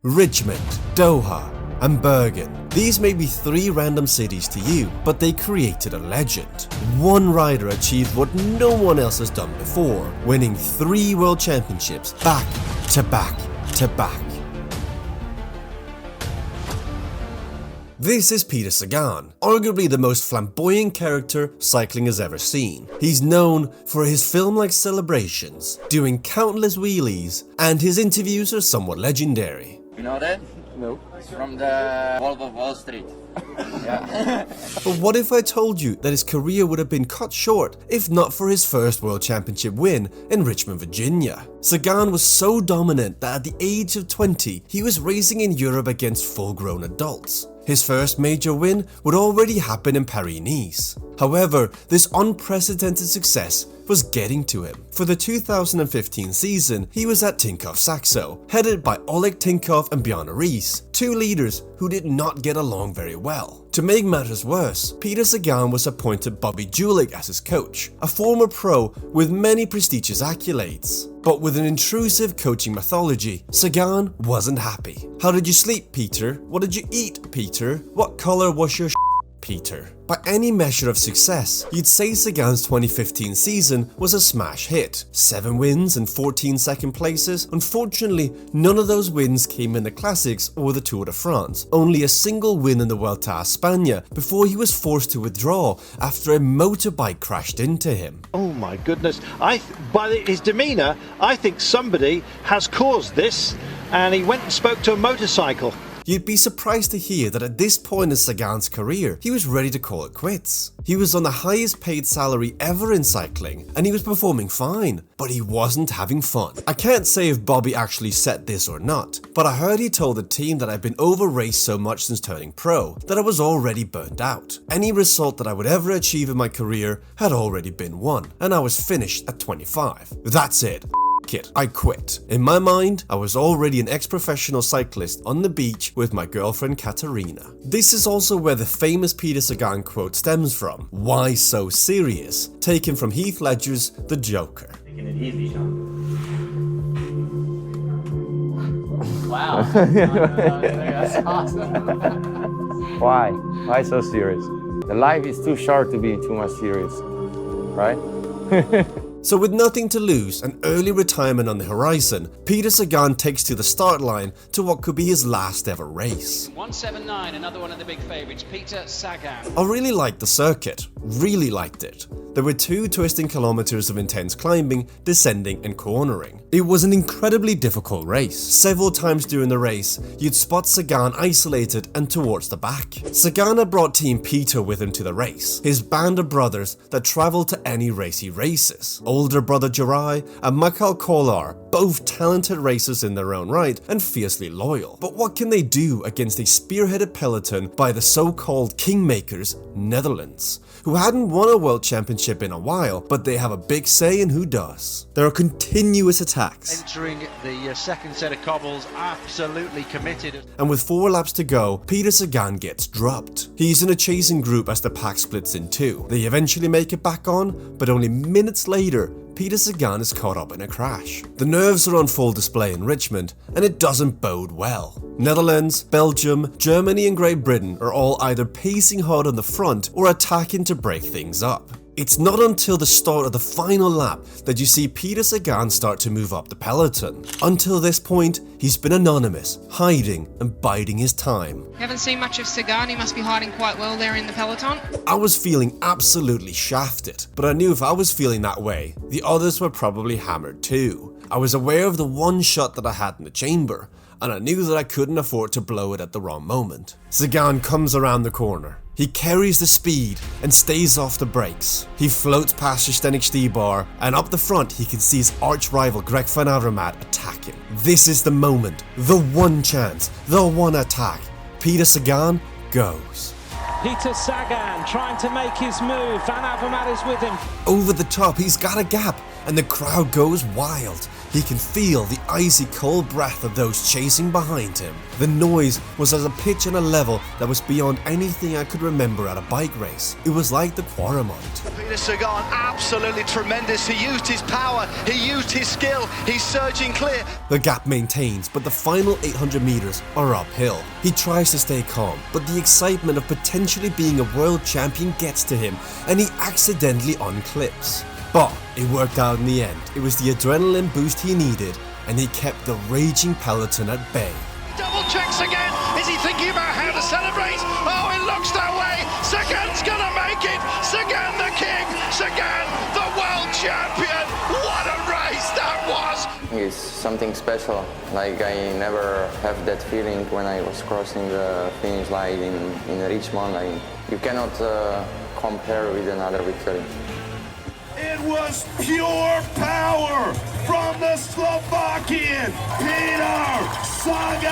Richmond, Doha, and Bergen. These may be 3 random cities to you, but they created a legend. One rider achieved what no one else has done before, winning 3 world championships back to back to back. This is Peter Sagan, arguably the most flamboyant character cycling has ever seen. He's known for his film-like celebrations, doing countless wheelies, and his interviews are somewhat legendary. You know that? No. From the Wolf of Wall Street. Yeah. But what if I told you that his career would have been cut short if not for his first World Championship win in Richmond, Virginia? Sagan was so dominant that at the age of 20, he was racing in Europe against full-grown adults. His first major win would already happen in Paris-Nice. However, this unprecedented success was getting to him. For the 2015 season, he was at Tinkoff Saxo, headed by Oleg Tinkoff and Bjarne Riis, 2 leaders who did not get along very well. To make matters worse, Peter Sagan was appointed Bobby Julich as his coach, a former pro with many prestigious accolades. But with an intrusive coaching methodology, Sagan wasn't happy. How did you sleep, Peter? What did you eat, Peter? What color was your Peter? By any measure of success, you'd say Sagan's 2015 season was a smash hit. 7 wins and 14 second places. Unfortunately, none of those wins came in the Classics or the Tour de France. Only a single win in the Vuelta a España before he was forced to withdraw after a motorbike crashed into him. Oh my goodness, by his demeanour, I think somebody has caused this, and he went and spoke to a motorcycle. You'd be surprised to hear that at this point in Sagan's career, he was ready to call it quits. He was on the highest paid salary ever in cycling, and he was performing fine, but he wasn't having fun. I can't say if Bobby actually said this or not, but I heard he told the team that I'd been over-raced so much since turning pro, that I was already burnt out. Any result that I would ever achieve in my career had already been won, and I was finished at 25. That's it. It. I quit. In my mind, I was already an ex-professional cyclist on the beach with my girlfriend Katarina. This is also where the famous Peter Sagan quote stems from. Why so serious? Taken from Heath Ledger's The Joker. Taking it easy, Sean. Wow. That's awesome. Why? Why so serious? The life is too short to be too much serious, right? So with nothing to lose and early retirement on the horizon, Peter Sagan takes to the start line to what could be his last ever race. 179, another one of the big favourites, Peter Sagan. I really liked the circuit, really liked it. There were 2 twisting kilometers of intense climbing, descending and cornering. It was an incredibly difficult race. Several times during the race, you'd spot Sagan isolated and towards the back. Sagan had brought Team Peter with him to the race, his band of brothers that travelled to any race he races. Older brother Jirai and Michael Kolar, both talented racers in their own right and fiercely loyal. But what can they do against a spearheaded peloton by the so-called Kingmakers, Netherlands, who hadn't won a world championship in a while, but they have a big say in who does. There are continuous attacks. Entering the second set of cobbles, absolutely committed. And with 4 laps to go, Peter Sagan gets dropped. He's in a chasing group as the pack splits in 2. They eventually make it back on, but only minutes later, Peter Sagan is caught up in a crash. The nerves are on full display in Richmond, and it doesn't bode well. Netherlands, Belgium, Germany and Great Britain are all either pacing hard on the front or attacking to break things up. It's not until the start of the final lap that you see Peter Sagan start to move up the peloton. Until this point, he's been anonymous, hiding and biding his time. You haven't seen much of Sagan, he must be hiding quite well there in the peloton. I was feeling absolutely shafted, but I knew if I was feeling that way, the others were probably hammered too. I was aware of the one shot that I had in the chamber, and I knew that I couldn't afford to blow it at the wrong moment. Sagan comes around the corner. He carries the speed and stays off the brakes. He floats past Stenic Stibar, and up the front he can see his arch rival Greg van Avermaet attack him. This is the moment, the one chance, the one attack. Peter Sagan goes. Peter Sagan trying to make his move. Van Avermaet is with him. Over the top, he's got a gap, and the crowd goes wild. He can feel the icy cold breath of those chasing behind him. The noise was at a pitch and a level that was beyond anything I could remember at a bike race. It was like the Quaremont. Peter Sagan, absolutely tremendous. He used his power, he used his skill, he's surging clear. The gap maintains, but the final 800 meters are uphill. He tries to stay calm, but the excitement of potentially being a world champion gets to him, and he accidentally unclips. But it worked out in the end. It was the adrenaline boost he needed, and he kept the raging peloton at bay. Double checks again. Is he thinking about how to celebrate? Oh, it looks that way. Sagan's gonna make it. Sagan the king. Sagan the world champion. What a race that was. It's something special. Like I never have that feeling when I was crossing the finish line in Richmond. Like you cannot compare with another victory. It was pure power from the Slovakian Peter Sagan!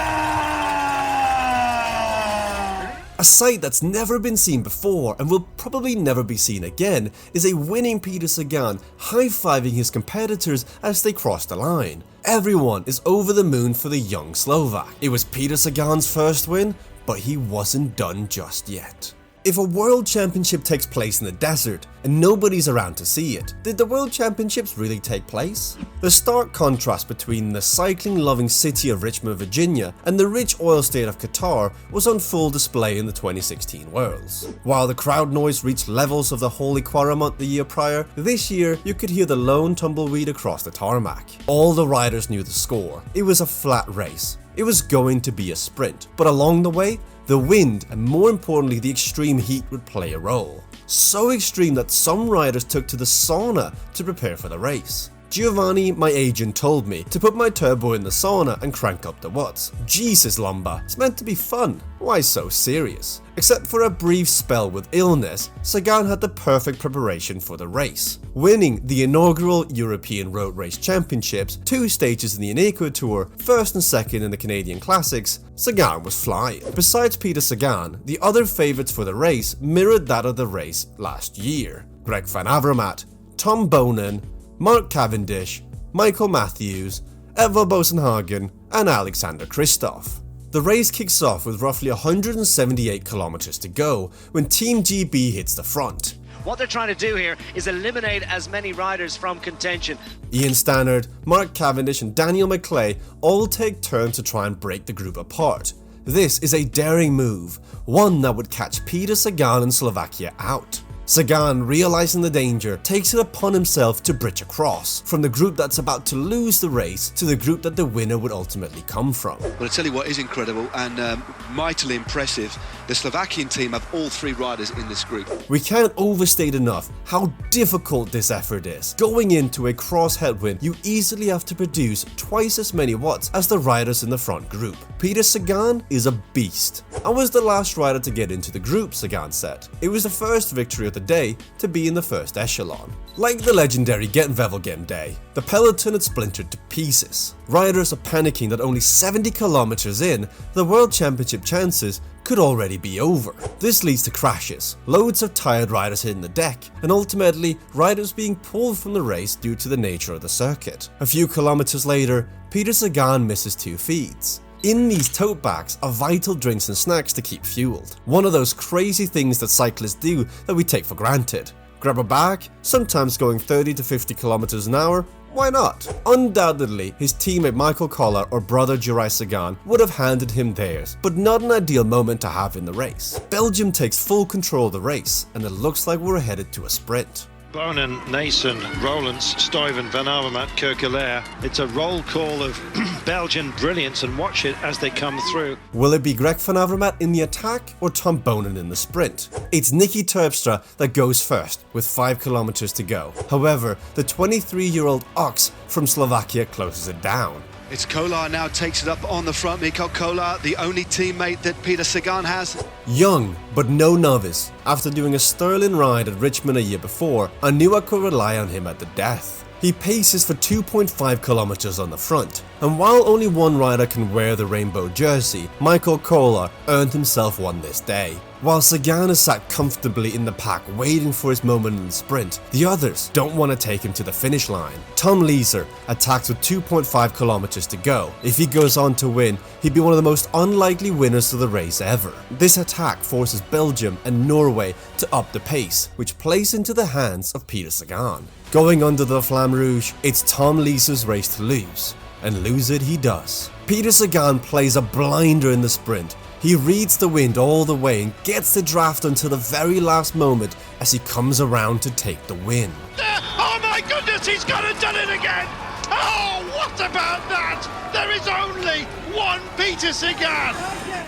A sight that's never been seen before and will probably never be seen again is a winning Peter Sagan high-fiving his competitors as they cross the line. Everyone is over the moon for the young Slovak. It was Peter Sagan's first win, but he wasn't done just yet. If a world championship takes place in the desert and nobody's around to see it, did the world championships really take place? The stark contrast between the cycling-loving city of Richmond, Virginia and the rich oil state of Qatar was on full display in the 2016 Worlds. While the crowd noise reached levels of the Holy Quaremont the year prior, this year you could hear the lone tumbleweed across the tarmac. All the riders knew the score. It was a flat race. It was going to be a sprint, but along the way, the wind and more importantly the extreme heat would play a role. So extreme that some riders took to the sauna to prepare for the race. Giovanni, my agent, told me to put my turbo in the sauna and crank up the watts. Jesus Lumba, it's meant to be fun. Why so serious? Except for a brief spell with illness, Sagan had the perfect preparation for the race. Winning the inaugural European Road Race Championships, 2 stages in the Eneco Tour, 1st and 2nd in the Canadian Classics, Sagan was flying. Besides Peter Sagan, the other favourites for the race mirrored that of the race last year. Greg van Avermaet, Tom Boonen, Mark Cavendish, Michael Matthews, Edvald Boasson-Hagen and Alexander Kristoff. The race kicks off with roughly 178 kilometers to go when Team GB hits the front. What they're trying to do here is eliminate as many riders from contention. Ian Stannard, Mark Cavendish and Daniel McClay all take turns to try and break the group apart. This is a daring move, one that would catch Peter Sagan and Slovakia out. Sagan, realizing the danger, takes it upon himself to bridge across from the group that's about to lose the race to the group that the winner would ultimately come from. Well, I tell you what is incredible and mightily impressive. The Slovakian team have all 3 riders in this group. We can't overstate enough how difficult this effort is. Going into a cross headwind, you easily have to produce twice as many watts as the riders in the front group. Peter Sagan is a beast. I was the last rider to get into the group, Sagan said. It was the first victory of the day to be in the first echelon. Like the legendary Gent-Wevelgem day, the peloton had splintered to pieces. Riders are panicking that only 70 kilometers in, the World Championship chances could already be over. This leads to crashes, loads of tired riders hitting the deck, and ultimately riders being pulled from the race due to the nature of the circuit. A few kilometers later, Peter Sagan misses 2 feeds. In these tote bags are vital drinks and snacks to keep fueled. One of those crazy things that cyclists do that we take for granted. Grab a bag, sometimes going 30 to 50 kilometers an hour, why not? Undoubtedly, his teammate Michael Koller or brother Juraj Sagan would have handed him theirs, but not an ideal moment to have in the race. Belgium takes full control of the race, and it looks like we're headed to a sprint. Boonen, Nason, Rollins, Stuyven, Van Avermaet, Kerkelaer. It's a roll call of Belgian brilliance, and watch it as they come through. Will it be Greg van Avermaet in the attack or Tom Boonen in the sprint? It's Nicky Terpstra that goes first with 5 kilometers to go. However, the 23-year-old Ox from Slovakia closes it down. It's Kolar now takes it up on the front. Mikhail Kolar, the only teammate that Peter Sagan has. Young, but no novice. After doing a sterling ride at Richmond a year before, I knew I could rely on him at the death. He paces for 2.5 kilometers on the front, and while only one rider can wear the Rainbow Jersey, Michael Kolar earned himself one this day. While Sagan is sat comfortably in the pack waiting for his moment in the sprint, the others don't want to take him to the finish line. Tom Leeser attacks with 2.5 kilometers to go. If he goes on to win, he'd be one of the most unlikely winners of the race ever. This attack forces Belgium and Norway to up the pace, which plays into the hands of Peter Sagan. Going under the Flamme Rouge, it's Tom Leeser's race to lose, and lose it he does. Peter Sagan plays a blinder in the sprint. He reads the wind all the way and gets the draft until the very last moment as he comes around to take the win. Oh my goodness, he's gone and done it again! Oh, what about that? There is only one Peter Sagan!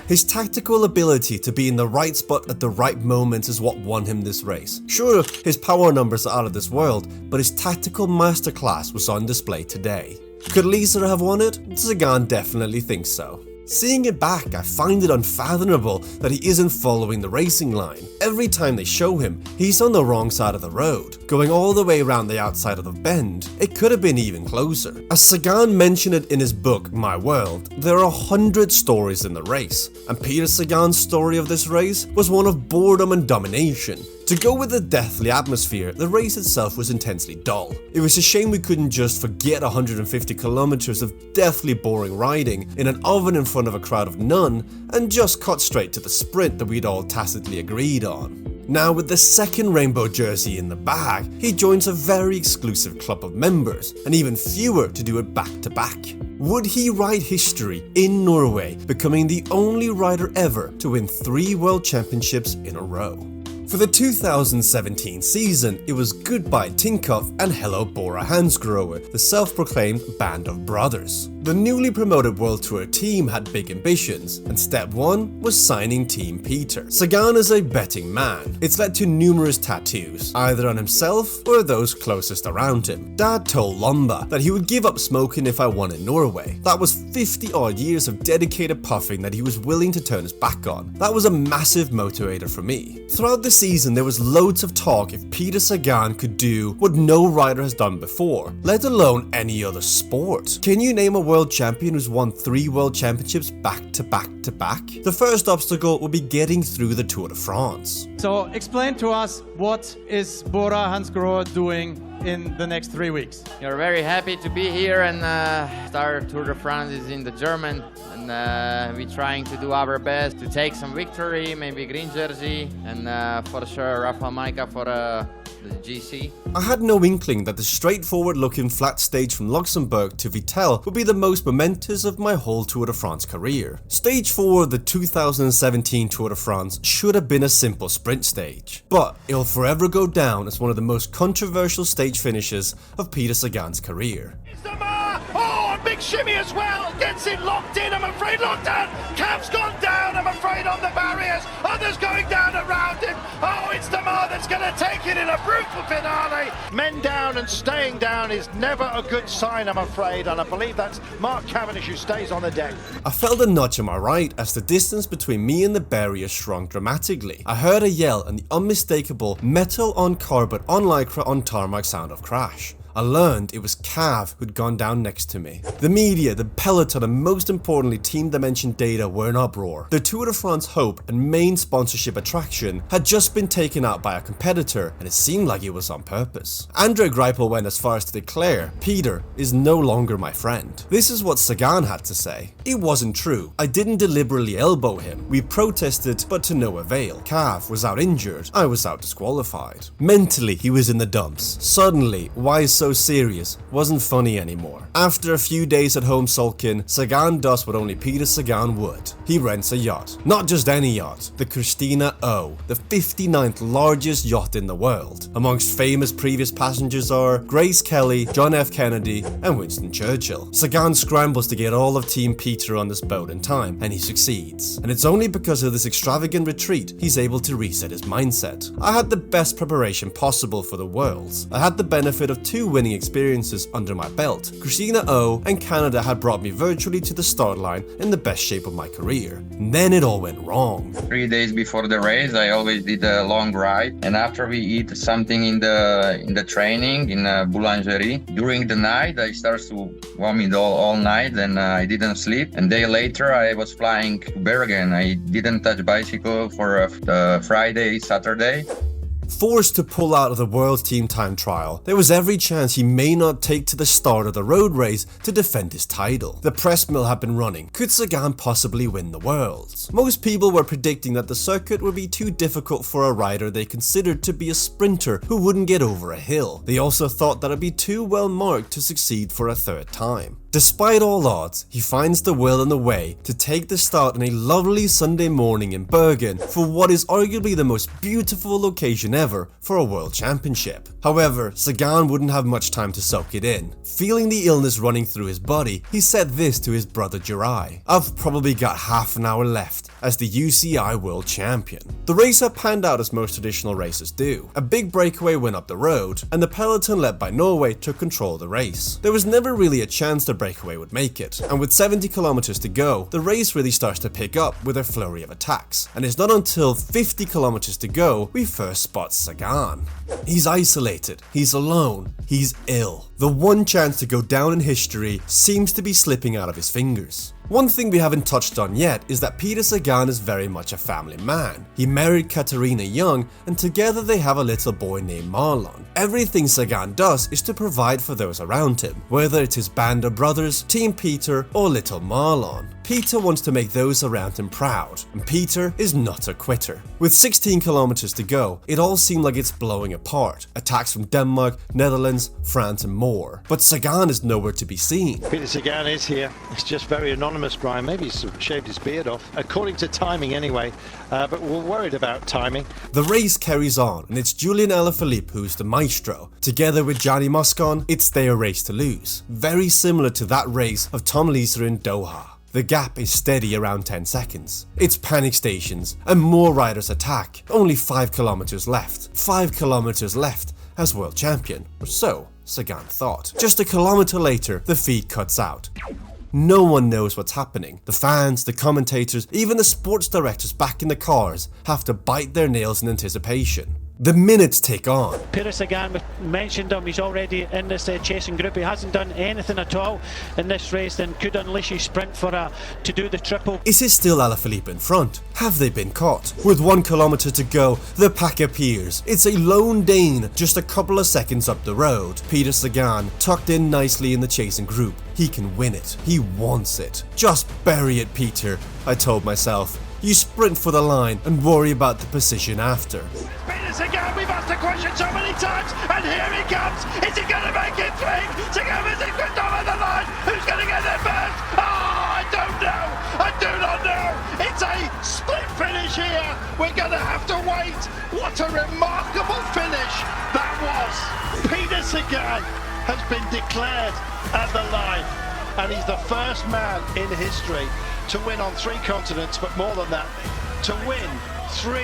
His tactical ability to be in the right spot at the right moment is what won him this race. Sure, his power numbers are out of this world, but his tactical masterclass was on display today. Could Leeser have won it? Sagan definitely thinks so. Seeing it back, I find it unfathomable that he isn't following the racing line. Every time they show him, he's on the wrong side of the road, going all the way around the outside of the bend. It could have been even closer. As Sagan mentioned it in his book, My World, there are 100 stories in the race, and Peter Sagan's story of this race was one of boredom and domination. To go with the deathly atmosphere, the race itself was intensely dull. It was a shame we couldn't just forget 150 kilometers of deathly boring riding in an oven in front of a crowd of none and just cut straight to the sprint that we'd all tacitly agreed on. Now, with the second Rainbow Jersey in the bag, he joins a very exclusive club of members, and even fewer to do it back to back. Would he write history in Norway, becoming the only rider ever to win 3 World Championships in a row? For the 2017 season, it was goodbye Tinkoff and hello Bora Hansgrohe, the self-proclaimed band of brothers. The newly promoted World Tour team had big ambitions, and step 1 was signing Team Peter. Sagan is a betting man. It's led to numerous tattoos, either on himself or those closest around him. Dad told Lomba that he would give up smoking if I won in Norway. That was 50 odd years of dedicated puffing that he was willing to turn his back on. That was a massive motivator for me. Throughout the season, there was loads of talk if Peter Sagan could do what no rider has done before, let alone any other sport. Can you name a world champion who's won 3 world championships back to back to back? The first obstacle will be getting through the Tour de France. So explain to us, what is Bora Hansgrohe doing in the next 3 weeks? You're very happy to be here, and our Tour de France is in the German, and we're trying to do our best to take some victory, maybe green jersey, and for sure Rafa Maika for the GC. I had no inkling that the straightforward looking flat stage from Luxembourg to Vittel would be the most momentous of my whole Tour de France career. Stage 4 of the 2017 Tour de France should have been a simple sprint stage, but it'll forever go down as one of the most controversial stage finishes of Peter Sagan's career. Oh, a big shimmy as well. Gets it locked in, I'm afraid. Locked down. Cap's gone down, I'm afraid, on the barriers. Others going down around him. Oh, it's Demar that's going to take it in a brutal finale. Men down and staying down is never a good sign, I'm afraid. And I believe that's Mark Cavendish who stays on the deck. I felt a nudge on my right as the distance between me and the barrier shrunk dramatically. I heard a yell and the unmistakable metal on carbon on lycra on tarmac sound of crash. I learned it was Cav who'd gone down next to me. The media, the peloton, and most importantly Team Dimension Data were in uproar. The Tour de France hope and main sponsorship attraction had just been taken out by a competitor, and it seemed like it was on purpose. Andre Greipel went as far as to declare, "Peter is no longer my friend." This is what Sagan had to say. It wasn't true. I didn't deliberately elbow him. We protested, but to no avail. Cav was out injured. I was out disqualified. Mentally, he was in the dumps. Suddenly, why so serious wasn't funny anymore. After a few days at home sulking, Sagan does what only Peter Sagan would. He rents a yacht. Not just any yacht, the Christina O, the 59th largest yacht in the world. Amongst famous previous passengers are Grace Kelly, John F. Kennedy, and Winston Churchill. Sagan scrambles to get all of Team Peter on this boat in time, and he succeeds. And it's only because of this extravagant retreat he's able to reset his mindset. I had the best preparation possible for the Worlds. I had the benefit of 2 winning experiences under my belt. Christina O and Canada had brought me virtually to the start line in the best shape of my career. And then it all went wrong. 3 days before the race, I always did a long ride, and after we eat something in the training in boulangerie, during the night I started to vomit all night, and I didn't sleep. And day later I was flying to Bergen. I didn't touch bicycle for Friday, Saturday. Forced to pull out of the World Team Time Trial, there was every chance he may not take to the start of the road race to defend his title. The press mill had been running. Could Sagan possibly win the Worlds? Most people were predicting that the circuit would be too difficult for a rider they considered to be a sprinter who wouldn't get over a hill. They also thought that it'd be too well marked to succeed for a third time. Despite all odds, he finds the will and the way to take the start on a lovely Sunday morning in Bergen for what is arguably the most beautiful location ever for a World Championship. However, Sagan wouldn't have much time to soak it in. Feeling the illness running through his body, he said this to his brother Jirai: "I've probably got half an hour left as the UCI World Champion." The race had panned out as most traditional races do. A big breakaway went up the road, and the peloton led by Norway took control of the race. There was never really a chance the breakaway would make it, and with 70 kilometers to go, the race really starts to pick up with a flurry of attacks, and it's not until 50 kilometers to go we first spot Sagan. He's isolated, he's alone, he's ill. The one chance to go down in history seems to be slipping out of his fingers. One thing we haven't touched on yet is that Peter Sagan is very much a family man. He married Katarina young, and together they have a little boy named Marlon. Everything Sagan does is to provide for those around him, whether it's his band of brothers, Team Peter, or little Marlon. Peter wants to make those around him proud, and Peter is not a quitter. With 16 kilometers to go, it all seemed like it's blowing apart. Attacks from Denmark, Netherlands, France, and more. But Sagan is nowhere to be seen. Peter Sagan is here. It's just very anonymous, Brian. Maybe he's shaved his beard off, according to timing anyway, but we're worried about timing. The race carries on, and it's Julian Alaphilippe who's the maestro. Together with Gianni Moscon, it's their race to lose. Very similar to that race of Tom Leeser in Doha. The gap is steady around 10 seconds. It's panic stations, and more riders attack. Only 5 kilometers left. 5 kilometers left as world champion, or so Sagan thought. Just a kilometer later, the feed cuts out. No one knows what's happening. The fans, the commentators, even the sports directors back in the cars have to bite their nails in anticipation. The minutes tick on. Peter Sagan, we mentioned him, he's already in this chasing group. He hasn't done anything at all in this race and could unleash his sprint to do the triple. Is it still Alaphilippe in front? Have they been caught? With 1 kilometer to go, the pack appears. It's a lone Dane just a couple of seconds up the road. Peter Sagan tucked in nicely in the chasing group. He can win it. He wants it. Just bury it, Peter, I told myself. You sprint for the line and worry about the position after. Peter Sagan, we've asked the question so many times, and here he comes. Is he going to make it through? Sagan is Kristoff on the line. Who's going to get there first? Oh, I don't know. I do not know. It's a split finish here. We're going to have to wait. What a remarkable finish that was. Peter Sagan has been declared at the line, and he's the first man in history to win on 3 continents, but more than that, to win 3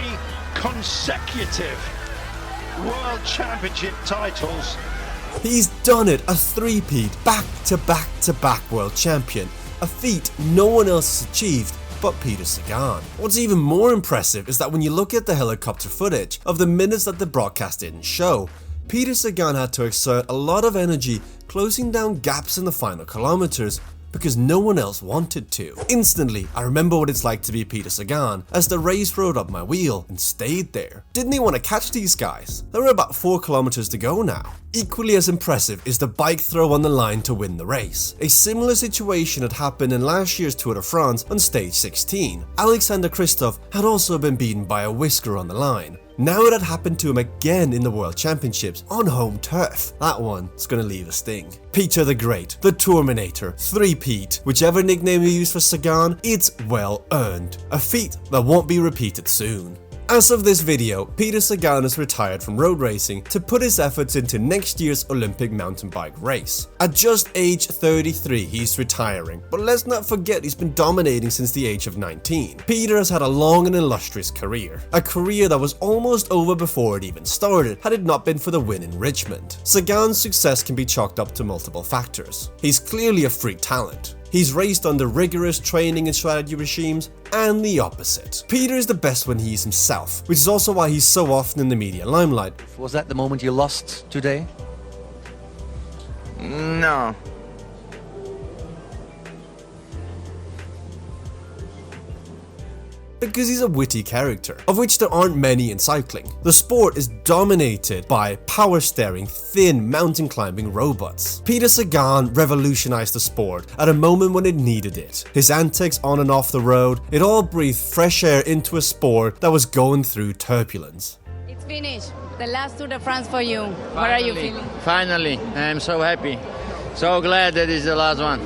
consecutive World Championship titles. He's done it, a three-peat, back-to-back-to-back World Champion, a feat no one else has achieved but Peter Sagan. What's even more impressive is that when you look at the helicopter footage of the minutes that the broadcast didn't show, Peter Sagan had to exert a lot of energy closing down gaps in the final kilometers because no one else wanted to. Instantly, I remember what it's like to be Peter Sagan as the race rode up my wheel and stayed there. Didn't he want to catch these guys? There were about 4 kilometers to go now. Equally as impressive is the bike throw on the line to win the race. A similar situation had happened in last year's Tour de France on stage 16. Alexander Kristoff had also been beaten by a whisker on the line. Now it had happened to him again in the World Championships on home turf. That one's gonna leave a sting. Peter the Great, the Tourminator, three-peat, whichever nickname you use for Sagan, it's well earned. A feat that won't be repeated soon. As of this video, Peter Sagan has retired from road racing to put his efforts into next year's Olympic mountain bike race. At just age 33, he's retiring, but let's not forget he's been dominating since the age of 19. Peter has had a long and illustrious career, a career that was almost over before it even started had it not been for the win in Richmond. Sagan's success can be chalked up to multiple factors. He's clearly a freak talent. He's raced under rigorous training and strategy regimes, and the opposite. Peter is the best when he is himself, which is also why he's so often in the media limelight. Was that the moment you lost today? No. Because he's a witty character, of which there aren't many in cycling. The sport is dominated by power-steering, thin, mountain climbing robots. Peter Sagan revolutionized the sport at a moment when it needed it. His antics on and off the road, it all breathed fresh air into a sport that was going through turbulence. It's finished. The last Tour de France for you. What are you feeling? Finally, I'm so happy. So glad that is the last one.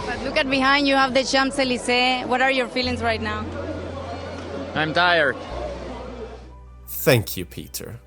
But look at behind, you have the Champs-Élysées. What are your feelings right now? I'm tired. Thank you, Peter.